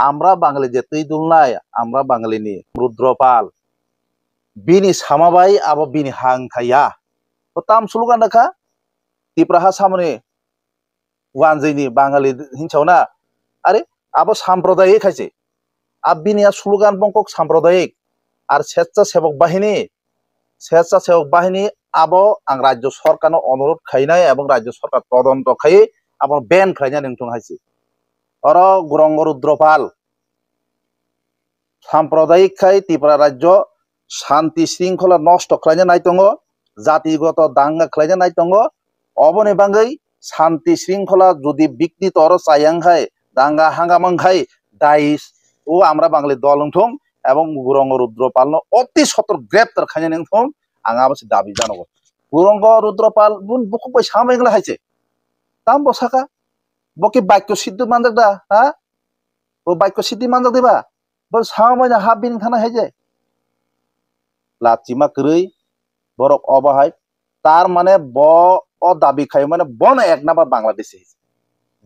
আমরা বাঙালি যে তুই দুলনাय আমরা বাঙালিनि Rudrapal bini samabai abo bini hangthaya to tam sulugan dakha tipraha samne wanjini bangali hinchauna are abo sampradayik khaise abbiniya sulugan bongkok sampradayik আর স্বেচ্ছাসেবক বাহিনী আবো আং রাজ্য সরকার অনুরোধ খাইনাই এবং রাজ্য সরকার তদন্ত খাই আবার বেন খাইনা নিংথং হাইছে অর গুরঙ্গ রুদ্রপাল সাম্প্রদায়িক খাই ত্রিপুরা রাজ্য শান্তি শৃঙ্খলা নষ্ট খাইনা নাইতঙ্গ জাতিগত দাঙ্গা খাইনা নাইতঙ্গ অবনে বাঙ্গাই শান্তি শৃঙ্খলা যদি বিঘ্নিত অর চাইয়াং খাই দাঙ্গা হাঙ্গামাং খাই দাইস ও আমরা বাঙালি দল নংথং এবং গুরঙ্গ রুদ্রপাল অতি সতর গ্রেপ্তার খাইনা নিংথং आं आबासे दाबि जानांगौ गुरंग रुद्रपाल बुन बुखु बै सामायग्ला हाइसे ताम बसाका बके बाक्य सिद्ध मानजाक दा हा ओ बाक्य सिद्धि मानजाक देबा ब सामायना हाबिन थाना हाइजे लाचिमा करै बरक अबाहाय तार माने ब अ दाबि खाय माने बन एक नाम्बार बांग्लादेश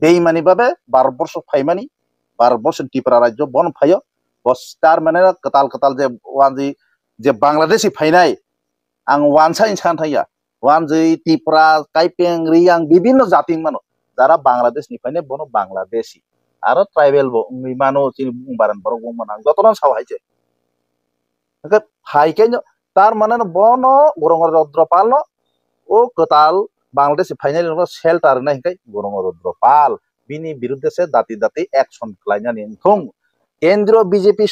बेइमानि बाबे भारतबर्ष फाइमानि भारतबर्ष त्रिपुरा राज्य बन फायो बस तार माने कताल कताल जे वानजि जे बांग्लादेशी फाइनाय आं वानसा इंसान थाया वानजै त्रिपुरा काइपें रियां विभिन्न जाति मानो जारा बांग्लादेश निफ्रायनो बनो बांग्लादेशी आरो ट्राइबेल बो मानो चिनि बुंबारन बरक बुंमान आं जतन सावहायजे ओके फाइके तार माने बनो गुरंग रुद्रपाल ओ कताल बांग्लादेशी फाइनाल शेल्टार ना हिकाय गुरंग रुद्रपाल बिनि बिरुद्धे से दाति दाति एक्शन खालायना निंथुं केंद्र बीजेपी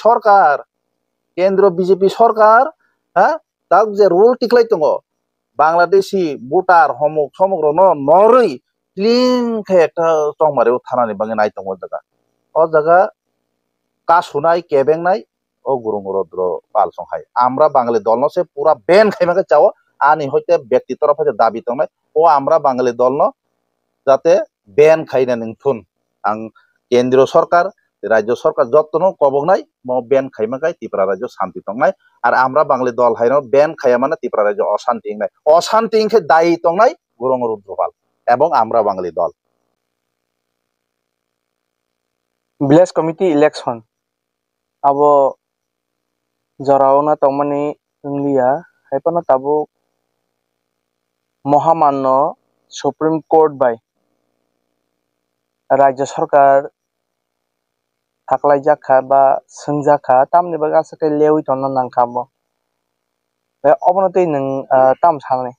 सरकार हा ताक जे रुल टिकलाय दङ बांग्लादेशी भोटार हमक समग्र नरै क्लिन खे एकटा चंमारियाव थानानै बाङै नाय दङ जागा अ जागा कासुनाय केबेंनाय ओ गुरंग रुद्रपाल संहाय আমরা বাঙালি দলनो से पूरा बैन खाइमाके चाओ आनि हयते व्यक्ति तरफ से दाबि दंनाय ओ আমরা বাঙালি दलनो जाते बैन खाइना निंथुन आं केंद्रीय सरकार राज्य सरकार जतनो कबगनाय म बैन खाइमाकाय त्रिपुरा राज्य शांति तंनाय আর আমরা বাঙালি দল হাইনো बैन खाया माने त्रिपुरा राज्य अशांति इंनाय अशांति इंखे दायी तंनाय गुरंग रुद्रपाल এবং আমরা বাঙালি দল ভিলেজ কমিটি ইলেকশন abo জরাওনা তমনি ইংলিয়া হাইপানা তাবো মহামান্য সুপ্রিম কোর্ট বাই রাজ্য সরকার থাকলাই জাখা বা সোंजाखा तामनि बागै आसाखै लेवि तन नांखाबो बे अबनतै नों ताम सानै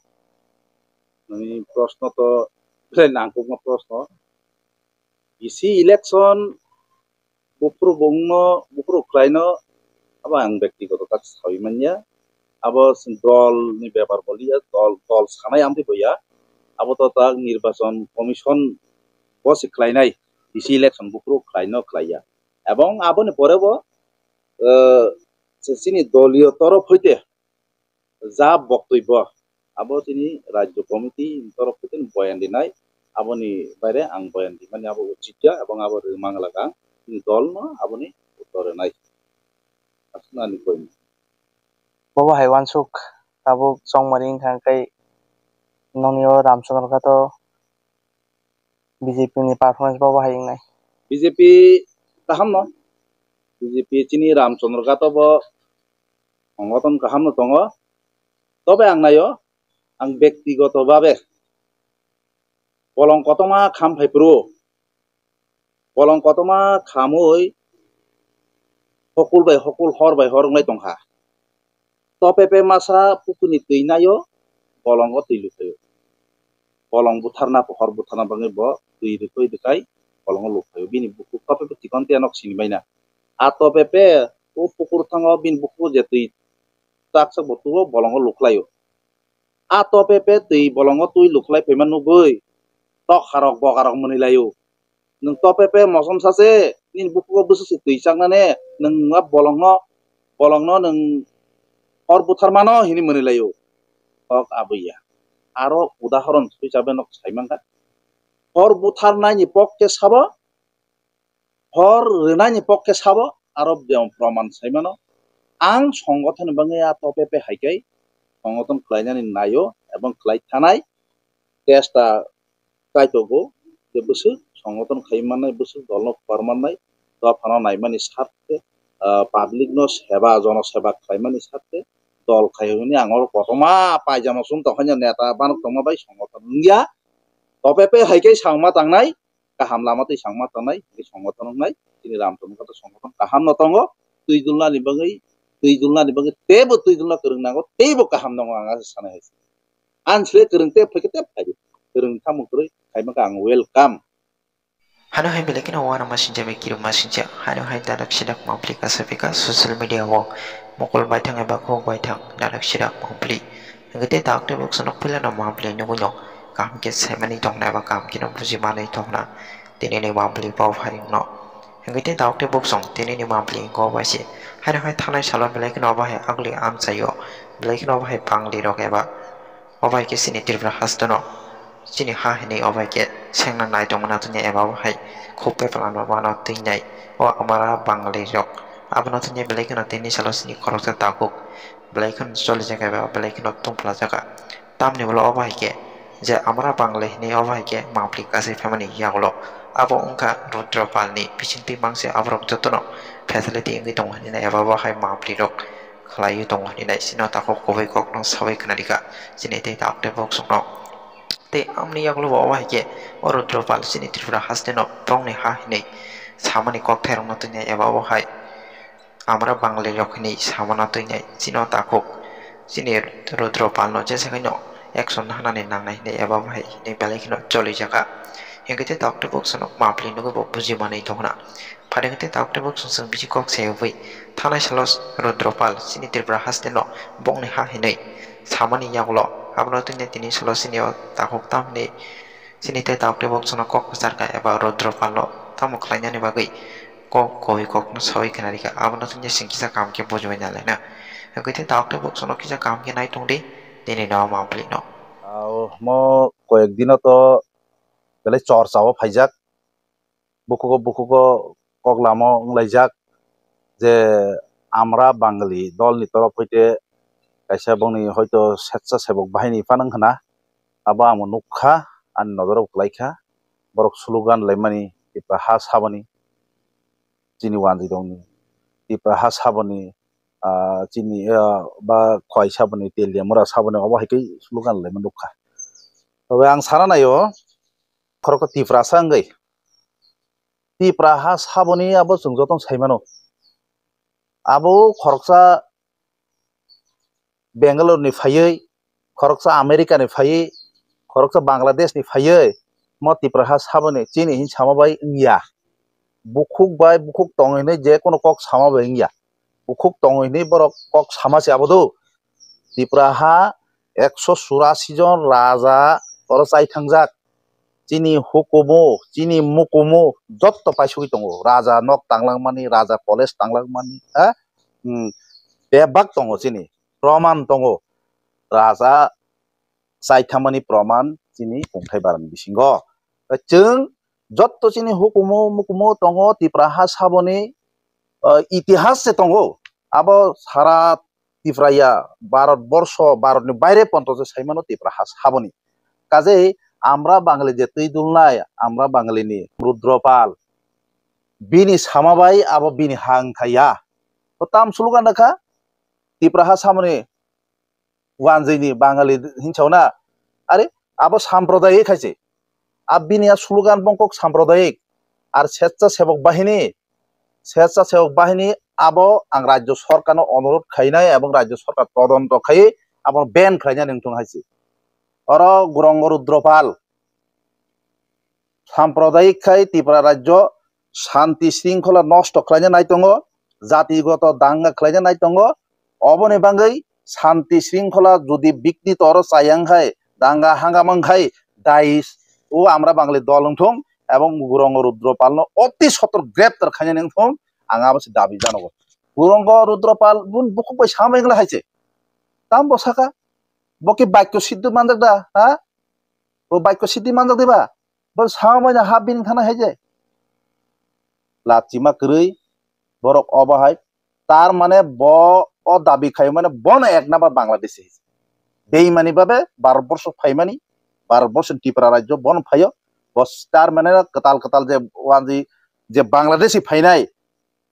नोंनि प्रश्न तो नांगौ प्रश्न इसी इलेक्शन बुफ्रु बुंनो बुफ्रु क्लाइनो अब आं व्यक्तिगत काज साविमानिया अब दल नि बेपार बलिया दल सानाय आमथि बया अब तो ता निर्वाचन कमिशन बस क्लाइनाय इसी इलेक्शन बुफ्रु क्लाइनो क्लाइया এবং আপনি পরেব চিনি দলীয় তরফ হইতে যা বক্তব্য আবো তিনি রাজ্য কমিটি তরফ হইতে বয়ান দিনাই আপনি বাইরে আং বয়ান দি মানে আবো উচিত এবং আবো মাংলাকা তিনি দল ন আপনি উত্তর নাই আসনানি কই बाबा हाइवान सुक ताबो चंमारिं थांखाय ननियो रामचंद्र का तो बीजेपी नि परफॉर्मेंस बाबा हाइंनाय BJP kaham no BJP chini Ramchandra का तो संगठन kaham no tongo তবে आं नायो आं व्यक्तिगत भाबे कलंकतमा खाम फाइप्रो कलंकतमा खामै हकुल हर बाय हरंनाय दंहा तपेपे मासा पुकुनि तैनायो कलंग तैलुखायो कलंग बुथारना हर बुथारना बाङै ब दै रोखै देखाय कलंग लुखायो बिनि बुकु तपेपे तिकन तेनक सिनिबायना आ तपेपे ओ पुकुर थाङो बिन बुकु जे दै ताकसा बतुओ बलंग लुखलायो आ तपेपे दै बलंग तुइ लुखलाय पेमान नुबै तखारक बगारक मोनिलायो नों तपेपे मसम सासे निन बुकु बुसु दै चांनाने नों मा बलंग नों हर बुथारमानो हिनि मोनिलायो हक आबैया आरो उदाहरण हिसाबै नक साइमांगा हर बुथारनायनि पक्के साबो हर रेनायनि पक्के साबो आरो बेयाव प्रमाण साइमानो आं संगठन बाङै आ तपेपे हाइकाय संगठन खलायनानै नायो एबं खलाय थानाय टेस्टा कायतगो जे बुसु संगठन खाइमानाय बुसु दलनो फरमानाय তো ফানো নাইমানি সাথে পাবলিক নো সেবা জনসেবা খাইমানি সাথে দল খাইনি আঙর কতমা পায়জামা সুম তখন নেতা বানক তমা বাই সংগঠন নিয়া তবে পে হাইকে সাংমা তাংনাই কাহাম লামাতে সাংমা তাंनाय সংগঠন নাই তিনি রামচন্দ্র কত সংগঠন কাহাম নতঙ্গ তুইদুলনা নিবাঙ্গै तेबो तुइदुलना करंनांगौ तेबो काहाम दङ आंहा सानाय हायसे आनसले करंते फैकेते फायदो करं थामुखरै खायमाखा आं welcome Hano hai belekin awana masinja be kiru masinja hano hai dadak sidak mampli kasapika social media wo mokol baitang eba ko baitang dadak sidak mampli ngete takte bok sonok pila na mampli nugo no kam ke semani tong na ba kam ki no buji manai tong na tini ni mampli pau phai no ngete takte bok song tini ni mampli ko ba si hano hai thanai salon belekin oba hai agli am chayo belekin oba hai pangli rok eba oba ke sini tirbra hastono chini ha hini obai ke sengna nai tong na tunya eba hai khope plan ba na tinai o amara bangali rok abana tunya belai kana tini salosini korokta takuk belai kan choli jaga ba belai kana tungpla jaga tamni bolo obai ke je amara bangali ni obai ke mapli kase family yaglo abo ungka rudropal ni pisinti mangse abrok jotono facility ngi tong ni na eba ba hai mapli rok khlai tong ni na sino takok kobai kok no sabai kana dika chini te takte box no te amni yaklo bawa ke orudro pal sini tripura haste no tong ni ha nei samani kok therong no tunya eba bo hai amra bangle jokhni samana tunya sino takok sini rudro pal no je sakai no action hana ni nangnai nei eba bo hai nei belai kino choli jaka hengete doctor box no mapli no go buji manai thongna फारेंगते ताकते बक संसं बिची कक सेवै थानाय सालस रुद्रपाल सिनि त्रिपुरा हास्ते न बंगनि हा हिनै सामानि यागलो आबनो तिने तिनि सलसिनि ताकक तामनि सिनि ते ताकते बक सनो कक सारका एबा रुद्रपाल न तामु खलायनानि बागै कक कहि कक न सबै खनारिका आबनो तिने सिंकिसा काम के बजबाय नालाय ना गैते ताकते बक सनो किसा काम के नाय तंदे दिनै न मामप्लि न mo কয়েকদিন তো বেলে চর্চাও ফাইজাক বুকুকো কগলামো লাইজাক যে আমরা বাঙালি দলনি তরফ হইতে কাইসা বংনি হয়তো স্বেচ্ছাসেবক বাহিনী ফানাं হনা আবা আমো নুখা আন নজরক লাইখা বরক স্লোগান লাইমানি টিপা হা সাবনি চিনি ওয়ানজি দংনি টিপা হা সাবনি চিনি বা খয় সাবনি তেলিয়া মুরা সাবনি অবা হাইकै স্লোগাन লাইমান নুখा তবে আं সানা নাयो খরক টিপ্রা সাঙ্গै টিপ্রা হা সাবনি আবো जों जतन साइमानो आबो खरकसा बेंगालुरु नि फायै खरकसा आमेरिका नि फायै खरकसा बांग्लादेश नि फायै म टिप्रा हा साबनि चिनि हिन सामाबाय इंया बुखुक बाय बुखुक तंगैनै जे कोनो कक सामाबाय इंया बुखुक तंगैनै बरक कक सामासे आबोदो टिप्रा हा 184 जन राजा और चाइ थांजाक चिनि हुकुमो चिनि मुकुमो जत्त पाइसुगि दङ राजा नक तांलांमानि राजा कलेज तांलांमानि हा बेबाक दङ चिनि प्रमाण दङ राजा चाइथामानि प्रमाण चिनि अंथाइ बारन बिसिंग जों जत्त चिनि हुकुमो मुकुमो दङ टिप्रा हा साबनि इतिहास से दङ आबो सारा टिप्राया भारतबर्ष भारतनि বাইরে পর্যন্ত সাইমাनो टिप्रा हा साबनि কাজে আমরা বাঙালি যে তৈদুলনায় আমরা বাঙালিনি রুদ্রপাল বিনি সামাবাই আবো বিনি হাংখায়া তো তাম স্লোগান রাখা টিপ্রা হা সামনে ওয়ানজैनि বাঙালি হিনসাওনা আরে আবো সাম্প্রদায়িক খাইছে আব বিনিয়া স্লোগান বংকক সাম্প্রদায়িক আর স্বেচ্ছাসেবক বাহিনী আবো আং রাজ্য সরকারनो অনুরোধ খাইনাय এবং রাজ্য সরকার তদন্ত খাই আবো বেন খাইনা नोंथां हाइसे और गुरंग रुद्रपाल साम्प्रदायिक खाई टिप्रा राज्य शांति शृंखला नष्ट खालायनो नाय दङ जातिगत दांगा खालायनो नाय दङ अबनि बांगै शांति शृंखला जुदि बिघ्नित और चायांखाय दांगा हांगामांखाय दाइस ও আমরা বাঙালি দল নংথং এবং গুরঙ্গ রুদ্রপাল অতি সতর গ্রেপ্তার খাইনে নংথং আং আবসি দাবি জানাবো গুরঙ্গ রুদ্রপাল বুন বুকুক বাই সামাইগলা হাইছে তাম বসাকা বকি বাক্য সিদ্ধ মানজাক দা হা ও বাক্য সিদ্ধি মানজাক দিবা বল সামাইনা হাবিন থানা হাইছে লাচিমা কरै বরক অবাহাই তার মানে ব অ দাবি খাই মানে বন এক নাম্বার বাংলাদেশে হিসে বেইমানি ভাবে ভারতবর্ষ ফাইমানি ভারতবর্ষ টিপ্রা রাজ্য বন ফাইও বস তার মানে কতাল কতাল যে ওয়ানজি যে Bangladeshi ফাইনাই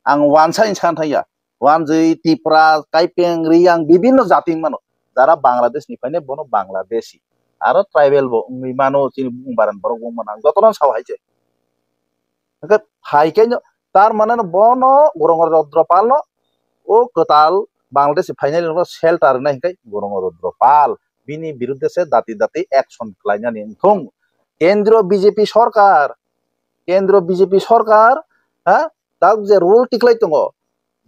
ang wansa insan thaya wanjui tipra kaipeng riyang bibinno jati mano jara Bangladesh ni faine bono Bangladeshi aro tribal bo ungui mano chini bungbaran borok bungman ang jotono saw haije haike tar মানে bono gorong Rudropal no o kotal Bangladesh final no shelter na hinkai gorong Rudropal bini বিরুদ্ধে se dati dati action khlaina ni thung কেন্দ্রীয় BJP সরকার হ্যাঁ তাক যে rule টিকলাই দङ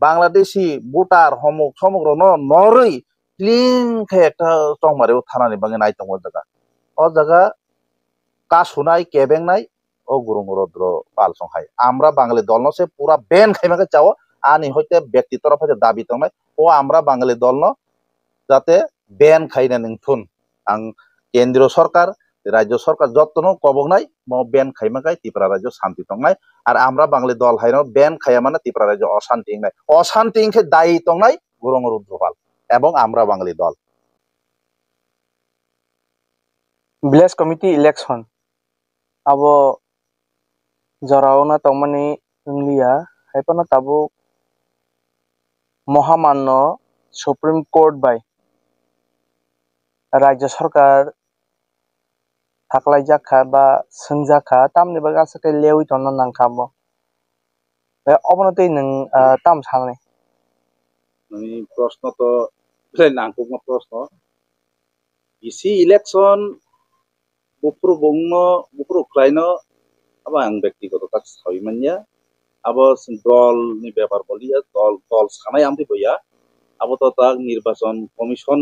Bangladeshi voter হমুক সমগ্র নরই clean খে একটা চংমারেও থানানি বাঙে নাই দङ জায়গা ও জায়গা কাসুনাই কেবেংনাই ও গুরুং রুদ্র পাল সংহাই আমরা বাঙালি দল নসে পুরা বেন খাইমাকে চাও আনি হইতে ব্যক্তি তরফ হইতে দাবি দংনাই ও আমরা বাঙালি দল ন যাতে বেন খাইনা নিংথুন আং কেন্দ্রীয় সরকার রাজ্য সরকার যত্ন কবংনাই বেন খাইমাকাই ত্রিপুরা রাজ্য শান্তি দংনাই আর আমরা বাঙালি দল হাইন বেন খাইয়া মানে ত্রিপুরা রাজ্য অশান্তি ইংখে দায়ী দংনাই গুরুং রুদ্রপাল এবং আমরা বাঙালি দল ভিলেজ কমিটি ইলেকশন abo জরাওনা তংমানি ইংলিয়া হাইপানা তাবো মহামান্য সুপ্রিম কোর্ট বাই রাজ্য সরকার থাকলাই জাখা বা সোংজাখা তামনি বা গাছকে লেউই তন্ন নাংখাবো অবনতি নং তাম সামনে প্রশ্ন তো নাংকুকমা প্রশ্ন EC election bufru bungno bufru klaino abo ang ব্যক্তিগত কাজ সাইমানিয়া abo dol ni ব্যাপার বলিয়া dol সানাই আমতি বইয়া abo to ta নির্বাচন কমিশন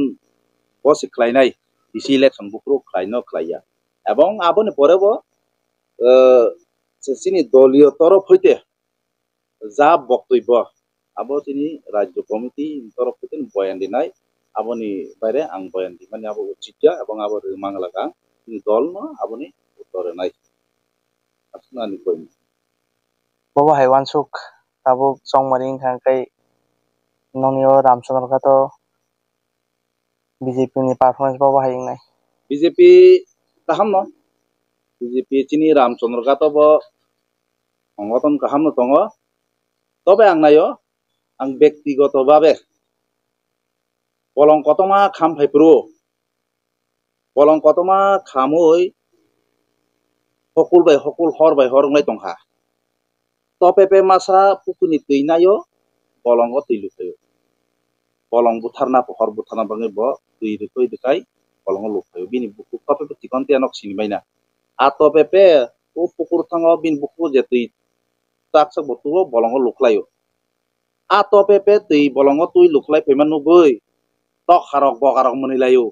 বসে ক্লাইনাই DC election bufru klaino klaiya এবং aboni পরেব চিনি দলীয় তরফ হইতে যা বক্তব্য abo চিনি রাজ্য কমিটি তরফ হইতে বয়ান দিনাই aboni বাইরে আং বয়ান দি মানে abo উচিতয়া এবং abo মাংলাকা dol no aboni uttore nai asna ni koi baba haiwan suk tabuk songmaring khangkai nonio ramchandra ka to BJP ni performance baba haing nai BJP kaham no BJP chini ramchandra ka to bo সংগঠন kaham no tongo tobe ang nayo ang ব্যক্তিগত ভাবে polong kotoma kham phaipro polong kotoma khamoi hokul hor bai hor ngai tongha topepe masa pukuni tuinayo polong go tuilu thayo polong butharna hor butharna bangai bo tui rikoi dikai polong luk thayo bini buku topepe tikonti anok sinimaina a topepe o pukur thango bin buku je tui taksa botuo bolong luklayo a topepe tui bolong tui luklai pemanu boi tok harok bokarok munilayo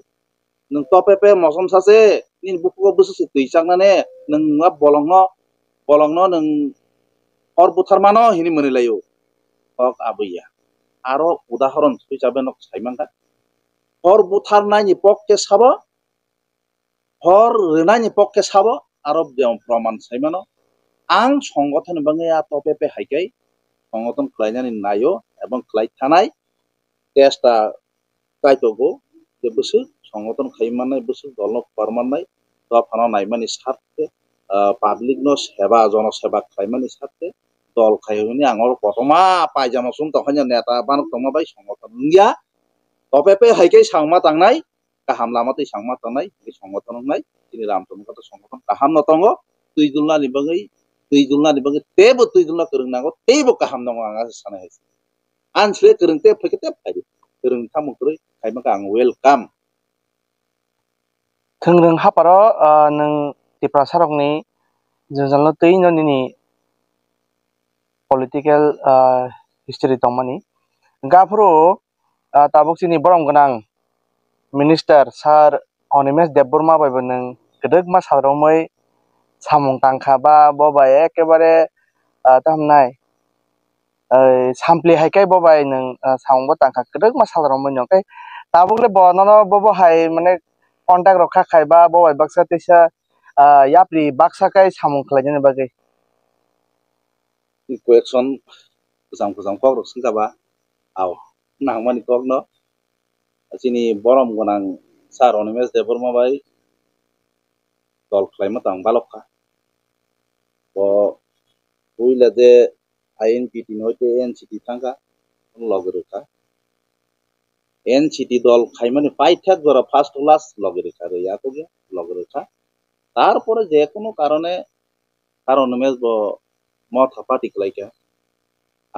nung topepe mosom sase nin buku busu si tui changnane nung bolong no nung hor butharmano hini munilayo ok abuya aro udahoron hisabe nok saimangka hor butharnani pokke sabo hor renani pokke sabo aro proman saimano ang সংগঠন bangaya topepe haikai সংগঠন khlainani nayo ebong khlai thanai testa kaitogo je busu সংগঠন khaimanai busu dolno parmanai to phano naimani sarthe public no seba jono seba khlaimani sarthe dol khaiyoni angor kotoma paijama sum tokhanya neta banuk tongma bai সংগঠন ya topepe haikai sangma tangnai kaham lamatei sangma tangnai ei সংগঠন nai tini ramchandra ka সংগঠন kaham no tongo tuidulna ni bagai tebo tuidulna kereng nango tebo kaham nango anga sana hai ansle kereng te phekete phari kereng thamu kroi kaima ka ang welcome thungrung haparo nung tipra sarok ni jonjalno tei noni political history tongmani gafro tabuk chini borong ganang minister sir Onimesh Debborma bai nung gedek ma saromoi samung tangkha ba boba ekebare tamnai sampli haikai bobai nung samung bo tangkha gedek ma saromoi nyongkai tabukle bonono bobo hai mane contact rokha khai ba bobai baksa tesa yapri baksa kai samung khlaijani bagai question kusam kok rok singkaba aw nangmani kok no chini borom ganang sir Onimesh Debborma bai dol khlaima tang balokha bo uila de INPT হইতে NCT থাকা লগে রেখা NCT দল খাইমানি পাইথাক জরা first class লগে রেখা রইয়া তো লগে রেখা তারপরে যে কোনো কারণ মেজ মত পার্টি ক্লাইকা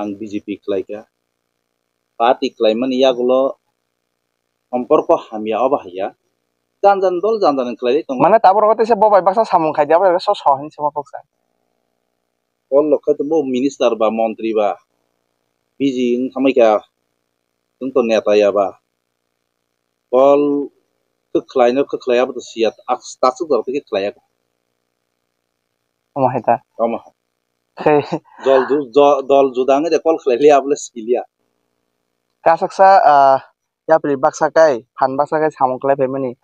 আং বিজেপি ক্লাইকা পার্টি ক্লাইমানি ইয়াগুলো সম্পর্ক হামিয়া অবাহিয়া জান দল জান ক্লাই তো মানে তারপর কথা সে ববাই বাক্সা সামুং খাই দিয়াবো সব সহিন সে মতক কল লক্ষ্য তো মিনিস্টার বা মন্ত্রী বা বিজি খামাইকা जोंथ' नेतायाबा कल खोख्लायाबो सिया दासो दरते खोख्लाया Mahita. Tama. Kay Dol judange de kol khlayli able skilia. kasaksa ya pri baksa kai phan baksa kai samung klai phaimani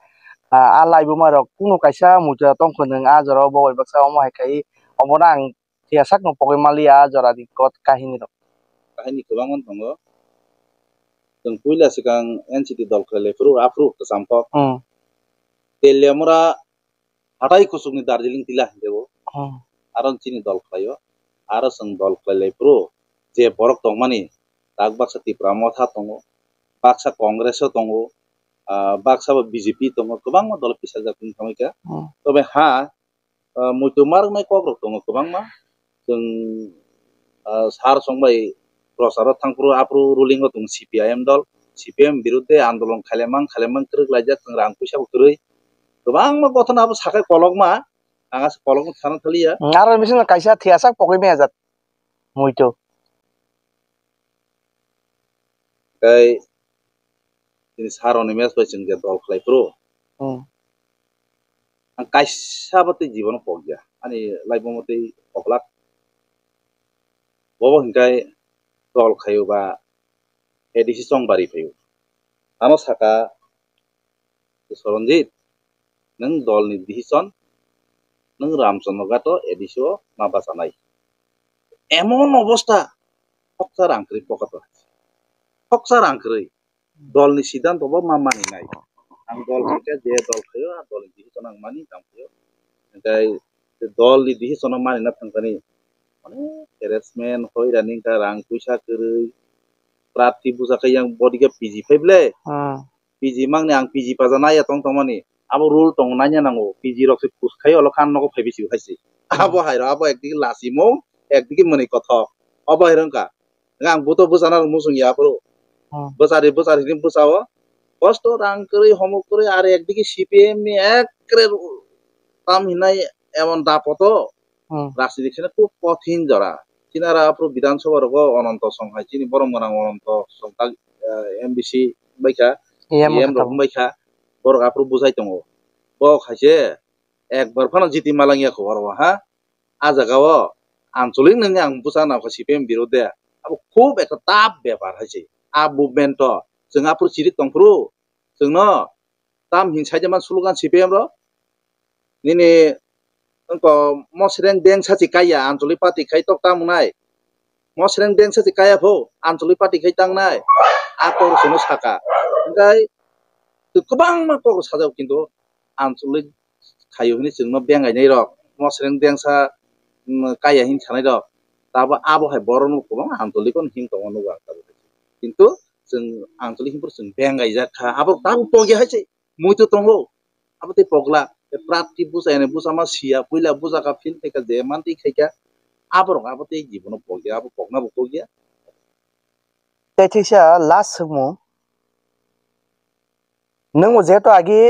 a laibu marok kuno kaisa muja tongkho nang a jora boi baksa omo hai kai omona ang tiasak no pokoi mali a jora di kot kahini rok Kahini kebangan tongo. Jeung puila sikang NCT dol khlai approve to sampok. Telemura hatai kusungni Darjeeling tilah dewo. Aron chini dol khlayo. Aro seng dol khlai je borok tongmani tak baksa tipra motha tongo. Baksa Congress tongo. Baksa BJP tongo kebang dol pisa jatin kamika. Tobe ha mutu marang mai kokro tongo kebang ma. Jeung sar songbai prosaro thangpro apro ruling tung CPIM dol CPM biruddhe andolon khalemang krek laja teng rang puisa ukrui kebang ma gotona abo sakai kolok ma angas kolok thanan thaliya aro bisin kaisa tiasak pokoi me ajat muito kai ini saroni mes bai jeung dol khlai pro ang kaisa bate jibono pogya ani laibo mate poklak bobo hingkai dol khayo ba edisi song bari phayo ano saka Soronjit nang dol ni decision nang Ramchandra gato edisio mabasanai emon অবস্থা ফকসার আংক্রি পকাতো ফকসার আংক্রি দল ni সিদ্ধান্ত bo mamani nai ang dol থেকে যে দল খাyo আর দল decision ang mani tamkhyo entai dol ni decision ang mani na thangkani মানে harassment hoi running ka rang puisa kerui prati busakai yang body ke PG faible PG mangni ang PG pajana ya tongmani abo rule tong nanya nango PG rok se puskai olo khan noko phebisi haisi abo hairo abo ekdiki lasimo ekdiki mani kotha abo hairangka ngang buto busana musung ya pro bosari ni busawo kosto rang keri homo keri are ekdiki CPM ni ekre tam hinai emon dapoto রাজনীতি ক্ষেত্রে খুব কঠিন জরা চিনারা আপনি বিধানসভা রোগ অনন্ত সংহাই চিনি বরম গনাং অনন্ত সংতা MBC বাইখা M রকম বাইখা বড় আপনি বুঝাই দङ ব খাইছে একবার ফানো জিতি মালাঙ্গিয়া খবর হা আ জায়গাও আঞ্চলিক নঙ্গে আং বুঝা না সিপিএম বিরুদ্ধে আবো খুব একটা তাপ ব্যাপার হয়েছে আ মুভমেন্ট जों আপনি চিরি দংপ্রু जोंनो তাম হিংসাই যেমান স্লোগান সিপিএম র নিনি engko mosreng deng sachi kaya anjoli pati khai tok tamunai mosreng deng sachi kaya pho anjoli pati khai tangnai akor sono saka ngai kebang ma kok sajau kintu anjoli khayo ni jengno bengai nei rok mosreng deng sa kaya hin sanai rok tabo abo hai boron kebang anjoli kon hin tong onu ga kintu जों anjoli hin pur जों bengai jakha abo tabo pogi haise muito tonglo abo te pogla prati busa ene busa ma sia puila busa ka fil te ka de manti khaika aborong abote jibono pogya abo pogna bo pogya tetisa last mu nang o jeto agi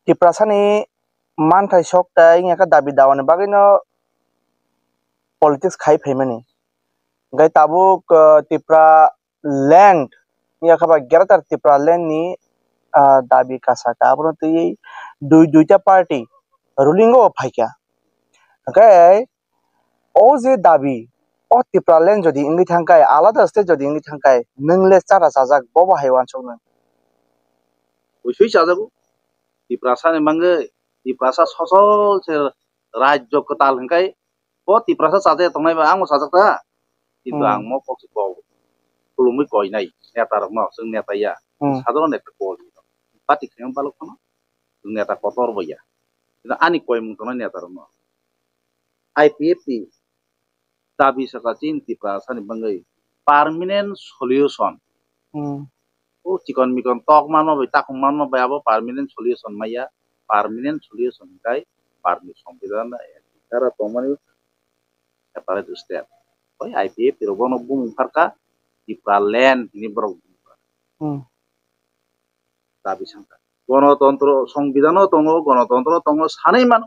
tiprasani manthai sokta inga ka dabi dawani bagino politics khai phaimani gai tabuk tipra land inga ka ba geratar tipra land ni dabi kasaka abro tei duita party ruling o phaika gai o je dabi o tipra land jodi ingi thangkai alada state jodi ingi thangkai nungle chara sajak bobo haiwan chong uisui sajago tiprasa ne mangai tiprasa sosol se rajyo ketal hangkai bo tiprasa saja tongnai ba angmo sajakta কিন্তু ang mo pokse ko kulumui koi nai neta rok no जों neta ya সাধারণ একটা call pati khyang balok kono जों neta kotor boya কিন্তু ani koi mung tono neta rok no IPFT dabi saka chin tipra sani bangai permanent solution o chikon mikon tok manma bai takung manma bai abo permanent solution maya permanent solution kai parmi সংবিধান era tomani separate state oi IPF tiro bono bung farka tipra land ini borok dabi sangka গণতন্ত্র সংবিধানও দङ গণতন্ত্র দङ सानै मान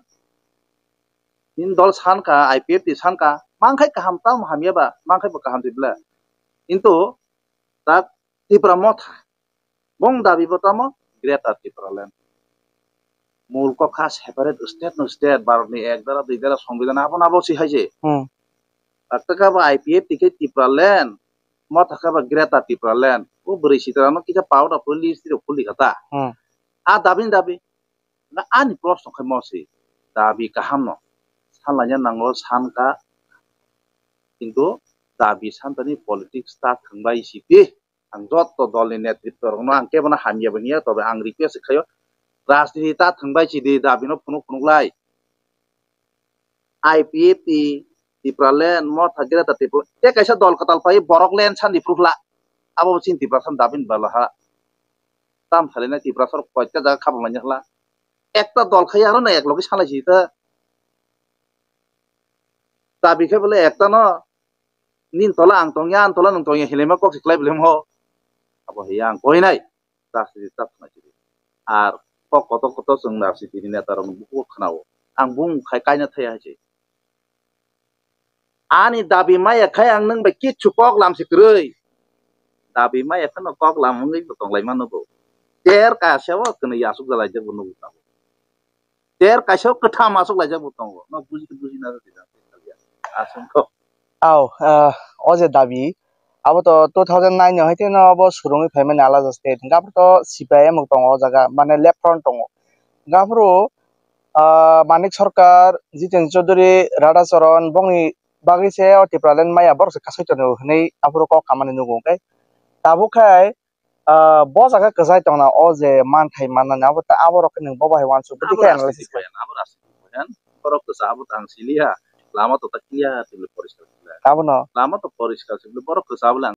nin dol sanka IPF ti sanka mangkai kaham tam hamiaba mangkai ba kaham tibla কিন্তু tak tipra motha bong dabi botamo greta tipra land mul ko khas separate state no state barni ek dara dui dara সংবিধান আপন আবসি হাইছে taka ba IPF tike tipra land motha ka ba greta tipra land o beri sitarano kita pauda police tiro puli kata dabi na ani prosto khai mosi dabi kaham no sanlanya nango sanka কিন্তু dabi santani politics ta thangbai sipi ang jotto dolni netritto rokno ang kebona hamiaba niya tobe ang request khayo rajniti ta thangbai si de dabi no phunu phunulai IPF tipra-len mo thagera ta tipra te kaisa dol katal pai borok len sandi prufla abo chin tipra san dabin balaha tam thalena tipra sor koita jaga khabamanya hla একটা দল খাই আরো না এক লগে সালাইছি তা দাবি খে বলে একটা ন নিন তলা আং তং ইয়ান তলা নং তং হেলেমা কক সিকলাই বলে হ আবো হিয়া আং কই নাই দাসি তাপ নাইছি আর কত কত जों নারসি দিনি নেতার বুকু খানাও আং বুং খাই কাইনা থাই আছে ani dabi maya khai ang nang ba kichu kok lam sikrei dabi maya kan kok lam ngai tong lai man no ter ka sewa kene yasuk dalai je bunu ta ter ka sewa ketha masuk lai je butong no buji na tidak asum ko aw oje dabi abo to 2009 no haite no abo surungi payment alada state gapro to CPIM tong o jaga mane left front tong gapro manik sarkar Jiten Chaudhary Radha Charan bongni bagi se tipralen maya bor se kasai tono nei apro ko kamani nugo kai tabu khai bo jaga kazai tongna o je man thai manna na bota aboro ken bo bai wan su budi kai analysis kai na abor asi kan korok to sabut ang silia lama to takia tibule poriskar abono lama to poriskar tibule borok to sabula